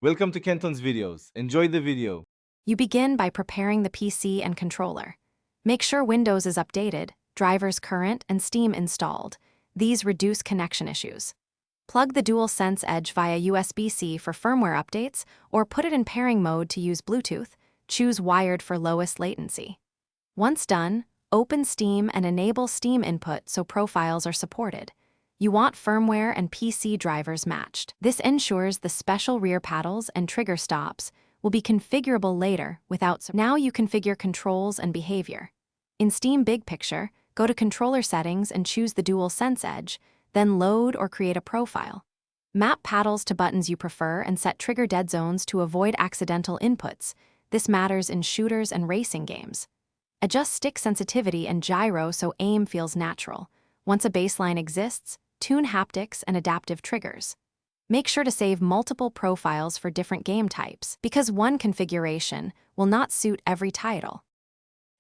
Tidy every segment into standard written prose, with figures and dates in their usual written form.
Welcome to Kenton's videos. Enjoy the video. You begin by preparing the PC and controller. Make sure Windows is updated, drivers current, and Steam installed. These reduce connection issues. Plug the Dualsense Edge via USB-C for firmware updates, or put it in pairing mode to use Bluetooth. Choose wired for lowest latency. Once done, open Steam and enable Steam input so profiles are supported. You want firmware and PC drivers matched. This ensures the special rear paddles and trigger stops will be configurable later without. Now you configure controls and behavior. In Steam Big Picture, go to Controller Settings and choose the Dualsense Edge, then load or create a profile. Map paddles to buttons you prefer and set trigger dead zones to avoid accidental inputs. This matters in shooters and racing games. Adjust stick sensitivity and gyro so aim feels natural. Once a baseline exists, tune haptics and adaptive triggers. Make sure to save multiple profiles for different game types, because one configuration will not suit every title.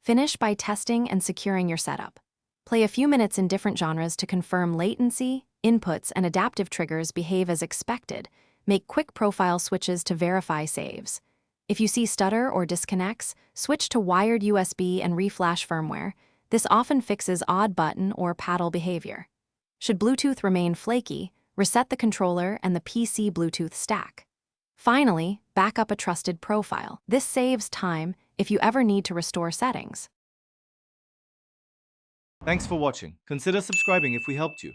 Finish by testing and securing your setup. Play a few minutes in different genres to confirm latency, inputs, and adaptive triggers behave as expected. Make quick profile switches to verify saves. If you see stutter or disconnects, switch to wired USB and reflash firmware. This often fixes odd button or paddle behavior. Should Bluetooth remain flaky, reset the controller and the PC Bluetooth stack. Finally, back up a trusted profile. This saves time if you ever need to restore settings. Thanks for watching. Consider subscribing if we helped you.